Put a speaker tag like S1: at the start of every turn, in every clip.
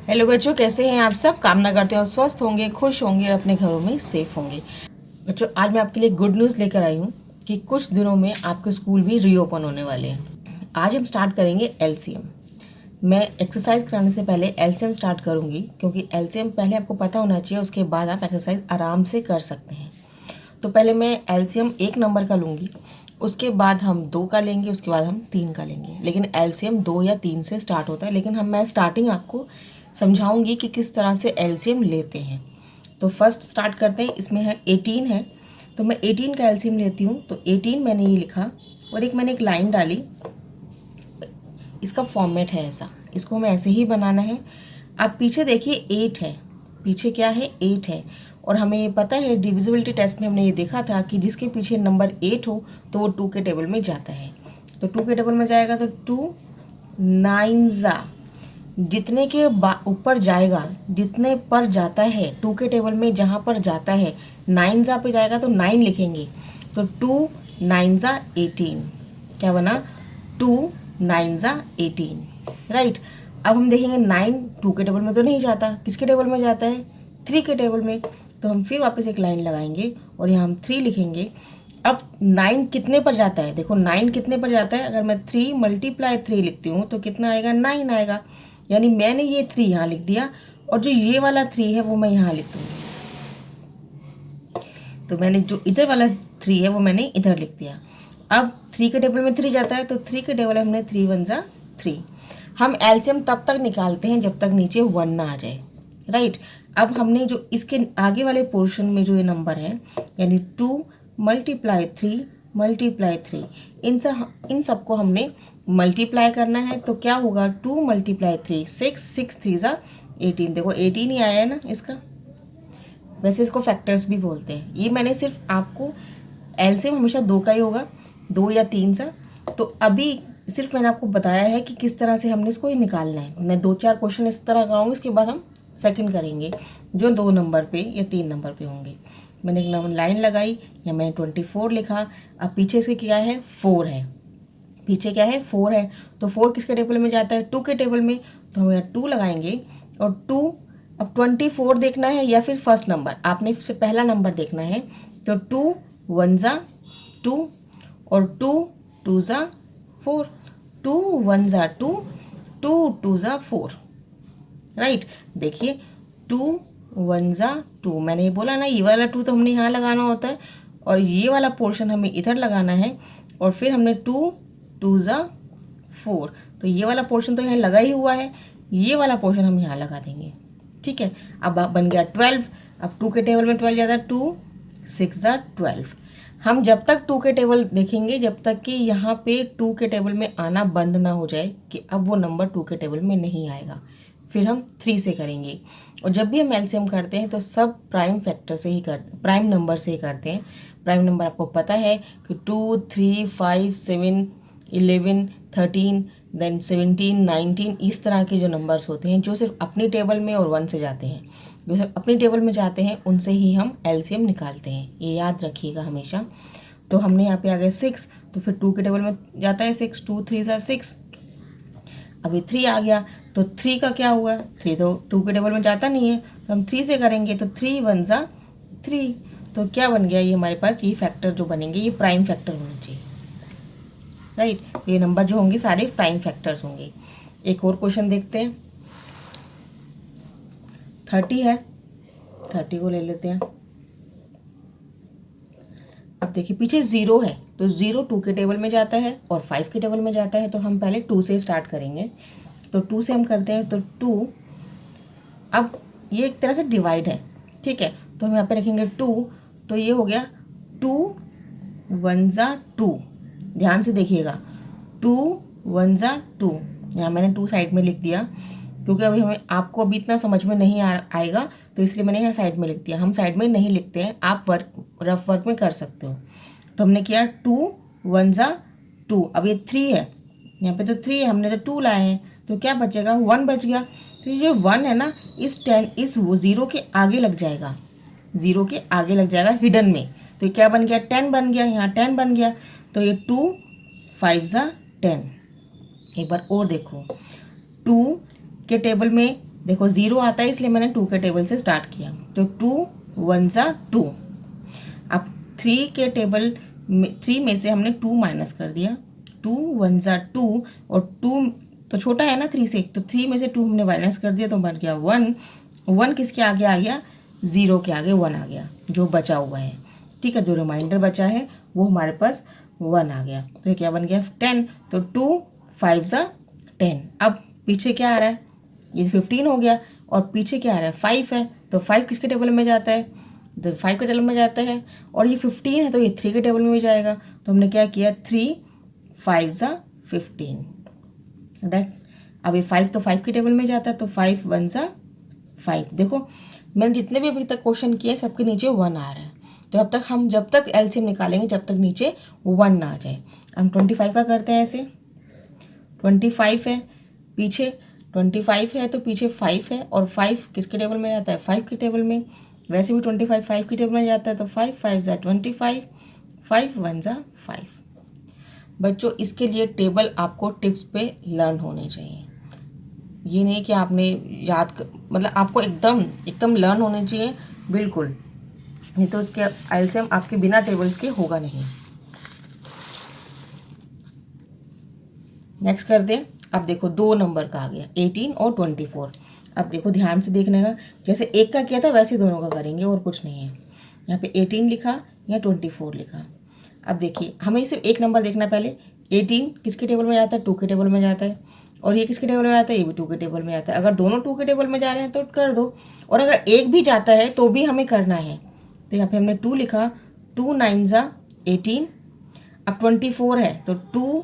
S1: Hello बच्चों, कैसे हैं आप सब। कामना करते हैं स्वस्थ होंगे, खुश होंगे और अपने घरों में सेफ होंगे। बच्चों, आज मैं आपके लिए गुड न्यूज़ लेकर आई हूँ कि कुछ दिनों में आपके स्कूल भी रीओपन होने वाले हैं। आज हम स्टार्ट करेंगे एलसीएम। मैं एक्सरसाइज कराने से पहले एलसीएम स्टार्ट करूँगी, क्योंकि एलसीएम पहले आपको पता होना चाहिए, उसके बाद आप एक्सरसाइज आराम से कर सकते हैं। तो पहले मैं एलसीएम 1 नंबर का लूँगी, उसके बाद हम 2 का लेंगे, उसके बाद हम 3 का लेंगे। लेकिन एलसीएम 2 या 3 से स्टार्ट होता है, लेकिन मैं स्टार्टिंग आपको समझाऊंगी कि किस तरह से एलसीएम लेते हैं। तो फर्स्ट स्टार्ट करते हैं। इसमें है 18 है, तो मैं 18 का एलसीएम लेती हूँ। तो 18 मैंने ये लिखा और मैंने एक लाइन डाली। इसका फॉर्मेट है ऐसा, इसको हमें ऐसे ही बनाना है। अब पीछे देखिए 8 है, पीछे क्या है 8 है। और हमें ये पता है डिविजिबिलिटी टेस्ट में हमने ये देखा था कि जिसके पीछे नंबर 8 हो तो वो 2 के टेबल में जाता है। तो 2 के टेबल में जाएगा तो 2 9 जितने के ऊपर जाएगा, जितने पर जाता है 2 के टेबल में, जहाँ पर जाता है 9 पे जाएगा तो 9 लिखेंगे। तो 2 9 18 क्या बना 2 9 18 राइट। अब हम देखेंगे 9 2 के टेबल में तो नहीं जाता, किसके टेबल में जाता है 3 के टेबल में। तो हम फिर वापस एक लाइन लगाएंगे और यहाँ हम 3 लिखेंगे। अब 9 कितने पर जाता है, देखो 9 कितने पर जाता है। अगर मैं 3 × 3 लिखती हूँ तो कितना आएगा 9 आएगा। यानी मैंने ये 3 यहाँ लिख दिया और जो ये वाला 3 है वो मैं यहाँ लिख दूँगी। तो मैंने जो इधर वाला 3 है वो मैंने इधर लिख दिया। अब 3 के टेबल में 3 जाता है तो 3 के टेबल में हमने 3 1 3। हम एलसीएम तब तक निकालते हैं जब तक नीचे 1 ना आ जाए, राइट। अब हमने जो इसके आगे वाले पोर्शन में जो ये नंबर है, यानी 2 × 3 इन सबको हमने मल्टीप्लाई करना है। तो क्या होगा 2 × 3 6 6 3 18। देखो 18 ही आया है ना इसका। वैसे इसको फैक्टर्स भी बोलते हैं। ये मैंने सिर्फ आपको एलसीएम हमेशा 2 का ही होगा, 2 या 3 सा। तो अभी सिर्फ मैंने आपको बताया है कि किस तरह से हमने इसको निकालना है। मैं 2-4 क्वेश्चन इस तरह कराऊंगी, उसके बाद हम सेकंड करेंगे जो 2 नंबर पे या 3 नंबर पे होंगे। मैंने एक लाइन लगाई या मैंने 24 लिखा। अब पीछे से क्या है 4 है, पीछे क्या है 4 है। तो 4 किसके टेबल में जाता है 2 के टेबल में। तो हम यहाँ 2 लगाएंगे और 2। अब 24 देखना है या फिर फर्स्ट नंबर, आपने से पहला नंबर देखना है। तो 2 1 2 और 2 2 4, 2 1 2, 2 2 4, राइट। देखिए 2 1 2, मैंने ये बोला ना, ये वाला 2 तो हमने यहाँ लगाना होता है और ये वाला पोर्शन हमें इधर लगाना है। और फिर हमने 2 2 4, तो ये वाला पोर्शन तो यहाँ लगा ही हुआ है, ये वाला पोर्शन हम यहाँ लगा देंगे, ठीक है। अब बन गया 12। अब 2 के टेबल में 12 जाता है, 2 6 12। हम जब तक 2 के टेबल देखेंगे जब तक कि यहाँ पे 2 के टेबल में आना बंद ना हो जाए कि अब वो नंबर 2 के टेबल में नहीं आएगा। फिर हम 3 से करेंगे। और जब भी हम एलसीएम करते हैं तो सब प्राइम फैक्टर से ही करते, प्राइम नंबर से ही करते हैं। प्राइम नंबर आपको पता है कि 2 3 5 7 11 13 देन 17 19, इस तरह के जो नंबर्स होते हैं जो सिर्फ अपनी टेबल में और 1 से जाते हैं, जो सिर्फ अपनी टेबल में जाते हैं उनसे ही हम एलसीएम निकालते हैं, ये याद रखिएगा हमेशा। तो हमने यहाँ पे आ गए 6, तो फिर 2 के टेबल में जाता है 6, 2 3 6। अभी 3 आ गया तो 3 का क्या हुआ, 3 तो 2 के टेबल में जाता नहीं है, तो हम 3 से करेंगे। तो 3 1 3, तो क्या बन गया ये हमारे पास, ये फैक्टर जो बनेंगे ये प्राइम फैक्टर होने चाहिए, राइट। तो ये नंबर जो होंगे सारे प्राइम फैक्टर्स होंगे। एक और क्वेश्चन देखते हैं। 30 है, 30 को ले लेते हैं। अब देखिए पीछे 0 है, तो 0 2 के टेबल में जाता है और 5 के टेबल में जाता है। तो हम पहले 2 से स्टार्ट करेंगे। तो 2 से हम करते हैं तो 2। अब ये एक तरह से डिवाइड है, ठीक है। तो हम यहाँ पे रखेंगे 2, तो ये हो गया 2 1 2। ध्यान से देखिएगा 2 1 2। यहाँ मैंने 2 साइड में लिख दिया क्योंकि अभी हमें आपको अभी इतना समझ में नहीं आएगा, तो इसलिए मैंने यहाँ साइड में लिख दिया। हम साइड में नहीं लिखते हैं, आप रफ वर्क में कर सकते हो। तो हमने किया 2 1 2। अब ये 3 है, यहाँ पे तो 3 है, हमने तो 2 लाए हैं, तो क्या बचेगा 1 बच गया। तो ये जो 1 है ना इस 0 के आगे लग जाएगा, 0 के आगे लग जाएगा हिडन में। तो ये क्या बन गया 10 बन गया, यहाँ 10 बन गया। तो ये 2 5 10। एक बार और देखो, 2 के टेबल में देखो 0 आता है इसलिए मैंने 2 के टेबल से स्टार्ट किया, तो 2 1 ज़ा 2। अब 3 के टेबल में 3 में से हमने 2 माइनस कर दिया, 2 1 ज़ा 2, और 2 तो छोटा है ना 3 से, तो 3 में से 2 हमने माइनस कर दिया तो बन गया 1। 1 किसके आगे आ गया, 0 के आगे 1 आ गया जो बचा हुआ है, ठीक है। जो रिमाइंडर बचा है वो हमारे पास 1 आ गया, तो ये क्या बन गया 10। तो 2 5 ज़ा 10। अब पीछे क्या आ रहा है, ये 15 हो गया, और पीछे क्या आ रहा है 5 है, तो 5 किसके टेबल में जाता है, तो 5 के टेबल में जाता है, और ये 15 है तो ये 3 के टेबल में भी जाएगा। तो हमने क्या किया 3 5 ज़ा 15, राइट। अब ये 5 तो 5 के टेबल में जाता है, तो 5 1 ज़ा 5। देखो मैंने जितने भी अभी तक क्वेश्चन किए सबके नीचे 1 आ रहा है, तो हम जब तक एलसीएम निकालेंगे जब तक नीचे 1 ना आ जाए। हम 25 का करते हैं ऐसे, 25 है पीछे, 25 है तो पीछे 5 है, और 5 किसके टेबल में जाता है 5 के टेबल में, वैसे भी 25 5 के टेबल में जाता है, तो 5 5 ज़ा 25, 5 1 ज़ा 5। बच्चों इसके लिए टेबल आपको टिप्स पे लर्न होने चाहिए, ये नहीं कि आपने मतलब आपको एकदम लर्न होने चाहिए बिल्कुल, नहीं तो उसके एलसीएम आपके बिना टेबल्स के होगा नहीं। नेक्स्ट कर दें। अब देखो 2 नंबर का आ गया 18 और 24। अब देखो ध्यान से देखने का, जैसे एक का किया था वैसे दोनों का करेंगे और कुछ नहीं है। यहाँ पे 18 लिखा या 24 लिखा। अब देखिए हमें सिर्फ एक नंबर देखना पहले, 18 किसके टेबल में जाता है 2 के टेबल में जाता है, और ये किसके टेबल में जाता है, ये भी 2 के टेबल में जाता है। अगर दोनों 2 के टेबल में जा रहे हैं तो कर दो, और अगर एक भी जाता है तो भी हमें करना है। तो यहाँ पे हमने 2 लिखा, 2 9 ज़ा 18। अब 24 है तो 2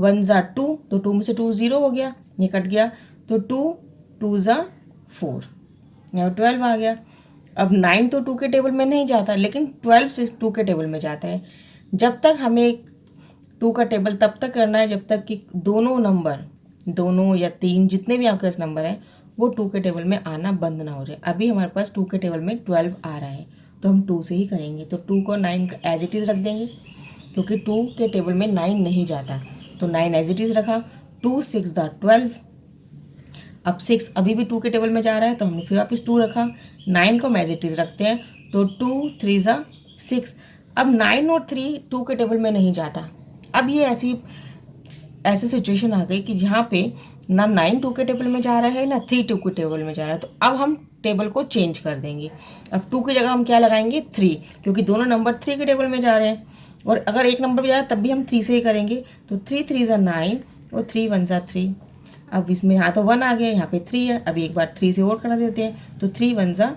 S1: 1 ज़ा 2, तो 2 में से 2 0 हो गया, ये कट गया, तो 2 2 ज़ा 4, यहाँ 12 आ गया। अब 9 तो 2 के टेबल में नहीं जाता, लेकिन 12 से 2 के टेबल में जाता है। जब तक हमें 2 का टेबल तब तक करना है जब तक कि दोनों नंबर, 2 या 3 जितने भी आपके पास नंबर है वो 2 के टेबल में आना बंद ना हो जाए। अभी हमारे पास 2 के टेबल में 12 आ रहा है तो हम 2 से ही करेंगे, तो 2 को 9 एज इट इज़ रख देंगे, क्योंकि 2 के टेबल में 9 नहीं जाता, तो 9 एज इट इज़ रखा। 2 6 ज़ा 12। अब 6 अभी भी 2 के टेबल में जा रहा है तो हमने फिर वापस 2 रखा। 9 को एज इट इज़ रखते हैं, तो 2 3 ज़ा 6। अब 9 और 3 2 के टेबल में नहीं जाता। अब ये ऐसी सिचुएशन आ गई कि जहाँ पे ना 9 2 के टेबल में जा रहा है ना 3 2 के टेबल में जा रहा है, तो अब हम टेबल को चेंज कर देंगे। अब 2 की जगह हम क्या लगाएंगे 3, क्योंकि दोनों नंबर 3 के टेबल में जा रहे हैं, और अगर एक नंबर भी जा रहा है तब भी हम 3 से ही करेंगे। तो 3 3 ज़ा 9 और 3 1 ज़ा 3। अब इसमें यहाँ तो 1 आ गया, यहाँ पे 3 है, अभी एक बार 3 से और करा देते हैं, तो 3 1 ज़ा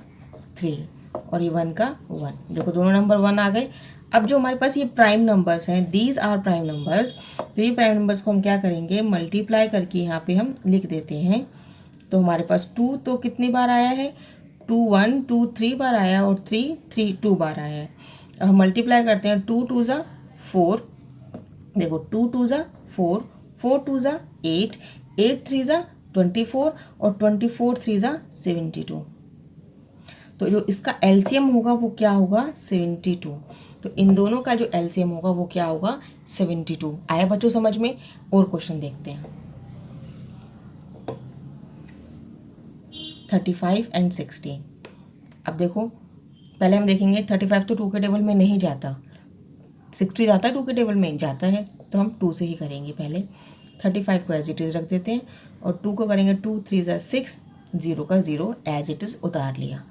S1: 3, और ये 1 का 1। देखो दोनों नंबर 1 आ गए। अब जो हमारे पास ये प्राइम नंबर्स हैं, दीज आर प्राइम नंबर्स, तो ये प्राइम नंबर्स को हम क्या करेंगे मल्टीप्लाई करके यहाँ पे हम लिख देते हैं। तो हमारे पास 2 तो कितनी बार आया है, 2 1 2 3 बार आया, और 3 3 2 बार आया है। अब हम मल्टीप्लाई करते हैं, 2 2 ज़ा 4, देखो 2 2 ज़ा 4, 4 2 ज़ा 8, 8 3 ज़ा 24, और 24 3 ज़ा 72। तो जो इसका एलसीएम होगा वो क्या होगा 72। तो इन दोनों का जो एलसीएम होगा वो क्या होगा 72। आया बच्चों समझ में। और क्वेश्चन देखते हैं 35 एंड 16। अब देखो पहले हम देखेंगे 35 तो 2 के टेबल में नहीं जाता, 60 जाता है 2 के टेबल में जाता है, तो हम 2 से ही करेंगे पहले। 35 को एज इट इज़ रख देते हैं, और 2 को करेंगे 2 3 ज़ा 6, 0 का 0 एज इट इज़ उतार लिया।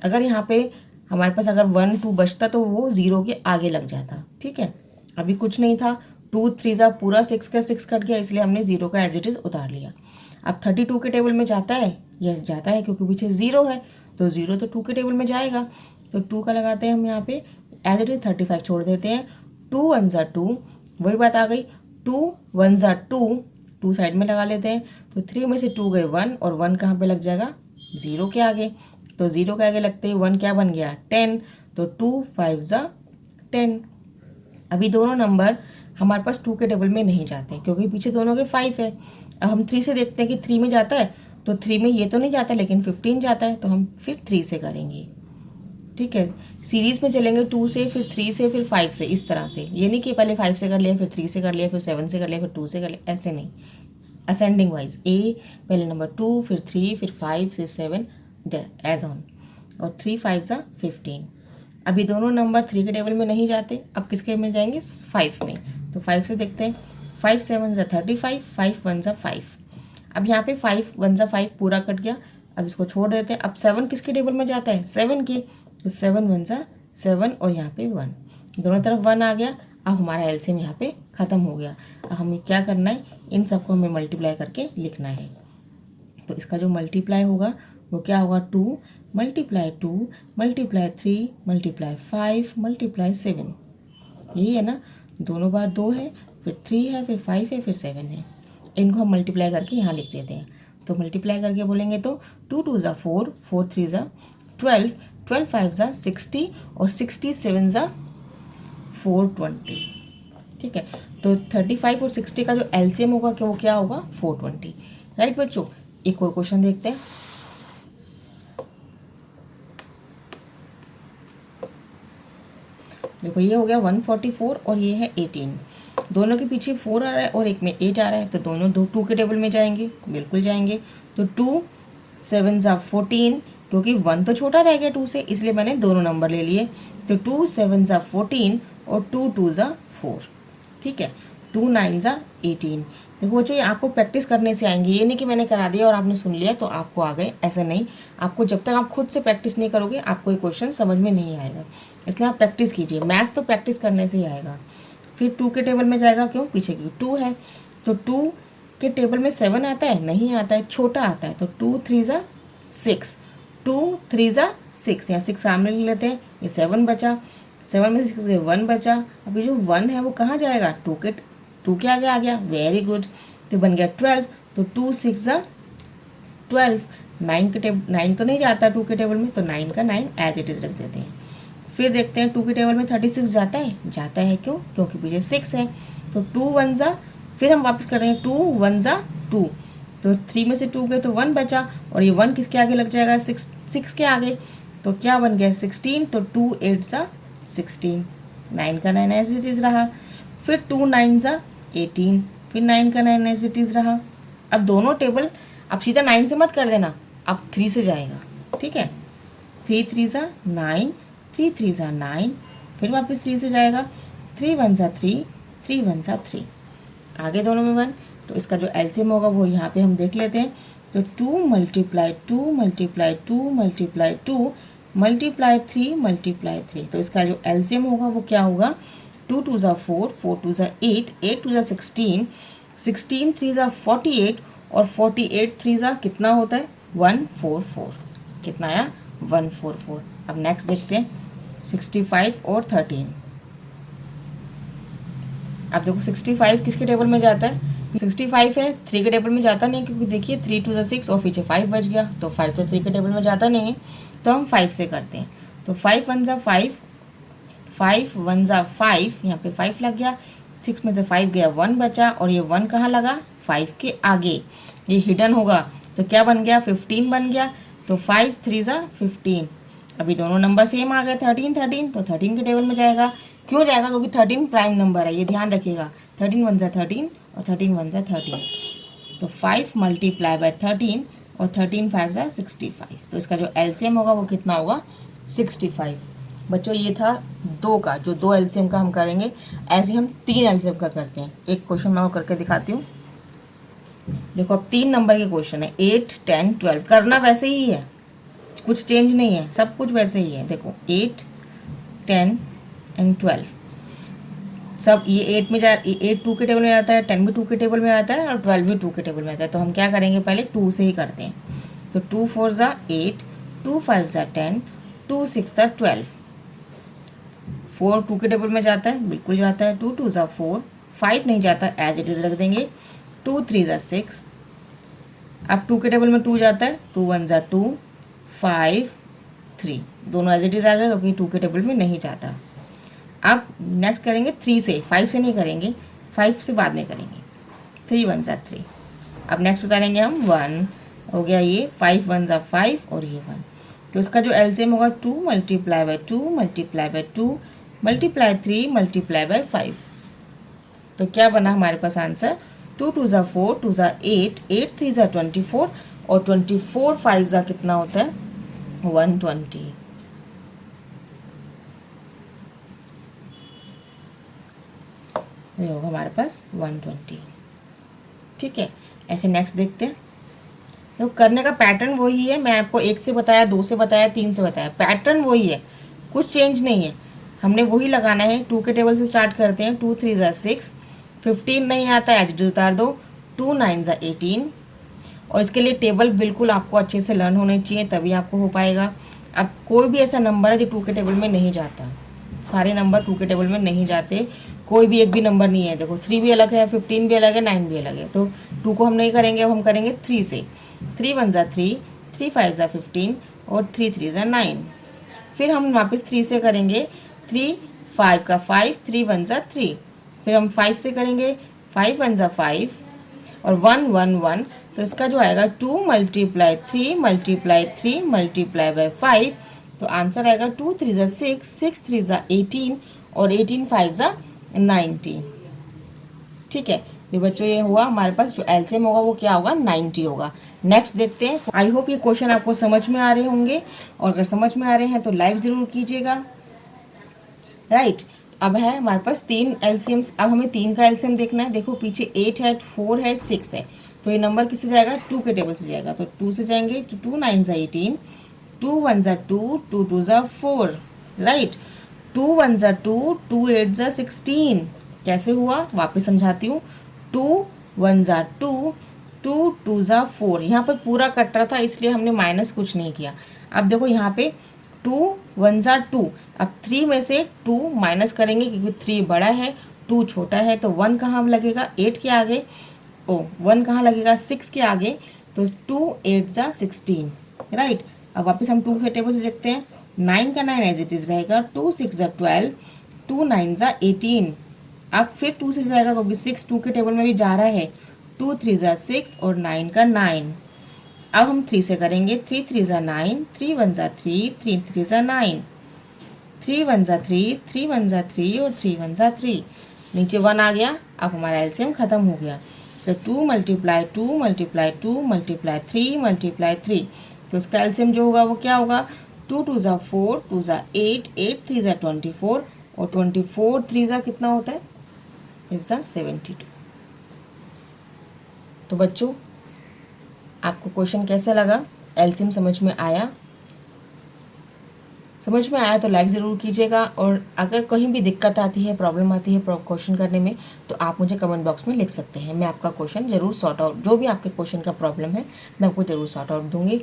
S1: अगर यहाँ पे हमारे पास अगर 1 2 बचता तो वो 0 के आगे लग जाता, ठीक है। अभी कुछ नहीं था, 2 3 ज़ा पूरा 6 का 6 कट गया, इसलिए हमने 0 का एज इट इज़ उतार लिया। अब 32 के टेबल में जाता है, यस जाता है, क्योंकि पीछे 0 है, तो 0 तो 2 के टेबल में जाएगा, तो 2 का लगाते हैं हम यहाँ पे एज इट इज़। 35 छोड़ देते हैं, 2 1 ज़ा 2, वही बात आ गई, 2 1 ज़ा 2, 2 साइड में लगा लेते हैं, तो 3 में से 2 गए 1, और 1 कहाँ पे लग जाएगा 0 के आगे, तो 0 के आगे लगते ही 1 क्या बन गया 10, तो 2 5 ज़ा 10। अभी दोनों नंबर हमारे पास 2 के टेबल में नहीं जाते, क्योंकि पीछे दोनों के 5 है। अब हम 3 से देखते हैं कि 3 में जाता है, तो 3 में ये तो नहीं जाता लेकिन 15 जाता है, तो हम फिर 3 से करेंगे, ठीक है। सीरीज़ में चलेंगे 2 से, फिर 3 से, फिर 5 से, इस तरह से। ये नहीं कि पहले 5 से कर लिया, फिर 3 से कर लिया, फिर 7 से कर लिया, फिर 2 से कर लिया, ऐसे नहीं। असेंडिंग वाइज, ए पहले नंबर 2, फिर 3, फिर 5, फिर 7 एज ऑन, और 3 5 ज़ा 15। अभी दोनों नंबर 3 के टेबल में नहीं जाते, अब किसके में जाएंगे? 5 में। तो 5 से देखते हैं, 5 7 ज़ा 35, 5 1 ज़ा 5। अब यहाँ पे 5 1 ज़ा 5 पूरा कट गया, अब इसको छोड़ देते हैं। अब 7 किसके टेबल में जाता है? 7 के, तो 7 1 ज़ा 7 और यहाँ पे 1, दोनों तरफ 1 आ गया। अब हमारा एलसीएम यहाँ पे ख़त्म हो गया। अब हमें क्या करना है? इन सबको हमें मल्टीप्लाई करके लिखना है। तो इसका जो मल्टीप्लाई होगा वो क्या होगा? 2 मल्टीप्लाई 2 मल्टीप्लाई 3 मल्टीप्लाई 5 मल्टीप्लाई 7, यही है ना। दोनों बार 2 है, फिर 3 है, फिर 5 है, फिर 7 है। इनको हम मल्टीप्लाई करके यहाँ लिख देते हैं। तो मल्टीप्लाई करके बोलेंगे तो 2 2 ज़ा 4, 4 3 ज़ा 12, 12 5 ज़ा 60 और 67 ज़ा 420। ठीक है, तो 35 और 60 का जो एलसीएम होगा कि वो क्या होगा? 420। राइट बच्चों, एक और क्वेश्चन देखते हैं। देखो ये हो गया 144 और ये है 18। दोनों के पीछे 4 आ रहा है और एक में 8 आ रहा है, तो दोनों 2 के टेबल में जाएंगे, बिल्कुल जाएंगे। तो 2 7 ज़ा 14, क्योंकि 1 तो छोटा रह गया 2 से, इसलिए मैंने दोनों नंबर ले लिए। तो 2 7 ज़ा 14 और 2 2 ज़ा 4। ठीक है, 2 9 ज़ा 18। देखो बच्चों, ये आपको प्रैक्टिस करने से आएंगे, ये नहीं कि मैंने करा दिया और आपने सुन लिया तो आपको आ गए, ऐसा नहीं। आपको जब तक आप खुद से प्रैक्टिस नहीं करोगे आपको ये क्वेश्चन समझ में नहीं आएगा, इसलिए आप प्रैक्टिस कीजिए। मैथ्स तो प्रैक्टिस करने से ही आएगा। फिर 2 के टेबल में जाएगा, क्यों? पीछे की 2 है, तो 2 के टेबल में 7 आता है? नहीं आता है, छोटा आता है। तो 2 3 ज़ा 6, 2 3 ज़ा 6, यहाँ 6 सामने ले लेते हैं, ये 7 बचा, 7 में से 6 गए 1 बचा। अभी जो 1 है वो कहाँ जाएगा? 2 के आगे आ गया, वेरी गुड। तो बन गया 12, तो 2 6 ज़ा 12। 9 तो नहीं जाता 2 के टेबल में, तो 9 का 9 एज इट इज़ रख देते हैं। फिर देखते हैं 2 के टेबल में 36 जाता है? जाता है, क्यों? क्योंकि पीछे 6 है। तो 2 1 ज़ा, फिर हम वापस कर रहे हैं 2 1 ज़ा 2, तो 3 में से 2 गए तो 1 बचा, और ये 1 किसके आगे लग जाएगा? 6 के आगे, तो क्या बन गया? 16। तो 2 8 ज़ा 16, 9 का 9 एज इट इज़ रहा। फिर 2 9 ज़ा 18, फिर 9 का 9 एज इट इज़ रहा। अब दोनों टेबल, अब सीधा 9 से मत कर देना, अब 3 से जाएगा। ठीक है, 3 3 ज़ा 9, 3 3 ज़ा 9, फिर वापस 3 से जाएगा, 3 1 ज़ा 3, 3 1 ज़ा 3, आगे दोनों में 1। तो इसका जो एलसीएम होगा वो यहाँ पे हम देख लेते हैं। तो 2 multiply 2 multiply 2 multiply 2 multiply 3 multiply 3, तो इसका जो एलसीएम होगा वो क्या होगा? 2 2 ज़ा 4, 4 2 ज़ा 8, 8 2 ज़ा 16, 16 3 ज़ा 48, और 48 3 ज़ा कितना होता है? 144। कितना आया? 144। अब नेक्स्ट देखते हैं 65 और 13। अब देखो 65 किसके टेबल में जाता है? 65 है, 3 के टेबल में जाता नहीं, क्योंकि देखिए 3 2 ज़ा 6 और पीछे 5 बच गया, तो 5 तो 3 के टेबल में जाता नहीं है, तो हम 5 से करते हैं। तो 5 1 ज़ा 5, 5 1 ज़ा 5, यहाँ पे 5 लग गया, 6 में से 5 गया, 1 बचा, और ये 1 कहाँ लगा? 5 के आगे, ये हिडन होगा, तो क्या बन गया? 15 बन गया। तो 5 3 ज़ा 15। अभी दोनों नंबर सेम आ गए, 13 13, तो 13 के टेबल में जाएगा। क्यों जाएगा? क्योंकि 13 प्राइम नंबर है, ये ध्यान रखिएगा। 13 1 ज़ा 13 और 13 1 ज़ा 13, तो 5 मल्टीप्लाई बाय 13 और 13 5 ज़ा 65, तो इसका जो एलसीएम होगा वो कितना होगा? 65। बच्चों ये था 2 का, जो 2 एलसीएम का हम करेंगे। ऐसे ही हम 3 एलसीएम का करते हैं। एक क्वेश्चन मैं वो करके दिखाती हूँ। देखो अब 3 नंबर के क्वेश्चन है, 8 10 12, करना वैसे ही है, कुछ चेंज नहीं है, सब कुछ वैसे ही है। देखो 8 10 एंड 12, सब ये 8 में 8 2 के टेबल में आता है, 10 भी 2 के टेबल में आता है, और 12 भी 2 के टेबल में आता है। तो हम क्या करेंगे? पहले 2 से ही करते हैं। तो 2 4 ज़ा 8, 2 5 ज़ा 10, 2 6 ज़ा 12, 4 2 के टेबल में जाता है, बिल्कुल जाता है। 2 2 ज़ा 4, 5 नहीं जाता, एज इट इज़ रख देंगे। 2 3 ज़ा 6, अब 2 के टेबल में 2 जाता है, 2 1 ज़ा 2, 5 3, दोनों एज इट इज़ आ गए, क्योंकि 2 के टेबल में नहीं जाता। अब नेक्स्ट करेंगे 3 से, 5 से नहीं करेंगे, 5 से बाद में करेंगे। 3 1 ज़ा 3, अब नेक्स्ट उतारेंगे हम 1, हो गया ये 5 1 ज़ा 5 और ये 1, तो इसका जो एलसीएम होगा 2 multiply by 2 multiply by 2 multiply 3 multiply by 5, तो क्या बना हमारे पास आंसर? 2 2 ज़ा 4, 2 ज़ा 8, 8 3 ज़ा 24 और 24 5 ज़ा कितना होता है 120। ये होगा हमारे पास 120। ठीक है, ऐसे नेक्स्ट देखते हैं। तो करने का पैटर्न वही है, मैं आपको 1 से बताया, 2 से बताया, 3 से बताया, पैटर्न वही है, कुछ चेंज नहीं है, हमने वही लगाना है। 2 के टेबल से स्टार्ट करते हैं। 2 3 ज़ा 6, 15 नहीं आता है, एज उतार दो। 2 9 ज़ा 18। और इसके लिए टेबल बिल्कुल आपको अच्छे से लर्न होने चाहिए, तभी आपको हो पाएगा। अब कोई भी ऐसा नंबर है जो 2 के टेबल में नहीं जाता, सारे नंबर 2 के टेबल में नहीं जाते, कोई भी एक भी नंबर नहीं है। देखो 3 भी अलग है, 15 भी अलग है, 9 भी अलग है, तो 2 को हम नहीं करेंगे, अब हम करेंगे 3 से। 3 1 ज़ा 3, 3 5 ज़ा 15 और 3 3 ज़ा 9। फिर हम वापस 3 से करेंगे, 3 5 का 5, 3 1 ज़ा 3। फिर हम 5 से करेंगे, 5 1 ज़ा 5 और 1 1 1। तो इसका जो आएगा 2 मल्टीप्लाई 3 मल्टीप्लाई 3 मल्टीप्लाई बाय 5, तो आंसर आएगा 2 3 ज़ा 6, 6 3 ज़ा 18 और 18 5 ज़ा 90। ठीक है, तो बच्चों ये हुआ हमारे पास जो एलसीएम होगा वो क्या होगा 90 होगा। नेक्स्ट देखते हैं। आई होप ये क्वेश्चन आपको समझ में आ रहे होंगे, और अगर समझ में आ रहे हैं तो लाइक ज़रूर कीजिएगा। राइट, अब है हमारे पास 3 एलसीएम्स। अब हमें 3 का एलसीएम देखना है। देखो पीछे 8 है, 4 है, 6 है, तो ये नंबर किससे जाएगा 2 के टेबल से जाएगा, तो 2 से जाएंगे। तो 2 9 ज़ा 18, 2 1 ज़ा 2, 2 2 ज़ा 4। राइट, 2 1 ज़ा 2, 2 8 ज़ा 16। कैसे हुआ वापस समझाती हूँ। 2 1 ज़ा 2, 2 2 ज़ा 4। यहाँ पर पूरा कट रहा था इसलिए हमने माइनस कुछ नहीं किया। अब देखो यहाँ पे 2 1 ज़ा 2, अब 3 में से 2 माइनस करेंगे क्योंकि 3 बड़ा है, 2 छोटा है, तो 1 कहाँ लगेगा 8 के आगे, 1 कहाँ लगेगा 6 के आगे, तो 2 8 ज़ा 16। राइट, अब वापस हम 2 के टेबल से देखते हैं। 9 का 9 एज इट इज़ रहेगा, 2 6 ज़ा 12, 2 9 ज़ा 18। अब फिर 2 से जाएगा क्योंकि 6 2 के टेबल में भी जा रहा है, 2 3 ज़ा 6 और 9 का 9। अब हम 3 से करेंगे, 3 3 ज़ा 9, 3 1 ज़ा 3, 3 3 ज़ा 9, 3 1 ज़ा 3, 3 1 ज़ा 3 और 3 1 ज़ा 3। नीचे 1 आ गया। अब हमारा एलसीएम खत्म हो गया, तो 2 मल्टीप्लाई 2 मल्टीप्लाई 2 मल्टीप्लाई 3 मल्टीप्लाई 3, तो उसका एलसीएम जो होगा वो क्या होगा 2 2 ज़ा 4, 2 ज़ा 8, 8 3 ज़ा 24 और 24 3 ज़ा कितना होता है इज़ 72। तो बच्चों आपको क्वेश्चन कैसा लगा, एलसीएम समझ में आया? समझ में आया तो लाइक ज़रूर कीजिएगा, और अगर कहीं भी दिक्कत आती है, प्रॉब्लम आती है क्वेश्चन करने में, तो आप मुझे कमेंट बॉक्स में लिख सकते हैं। मैं आपका क्वेश्चन ज़रूर सॉर्ट आउट, जो भी आपके क्वेश्चन का प्रॉब्लम है मैं आपको ज़रूर सॉर्ट आउट दूंगी।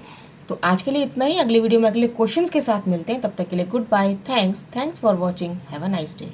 S1: तो आज के लिए इतना ही, अगली वीडियो में अगले क्वेश्चंस के साथ मिलते हैं, तब तक के लिए good bye, thanks for watching, have a nice day.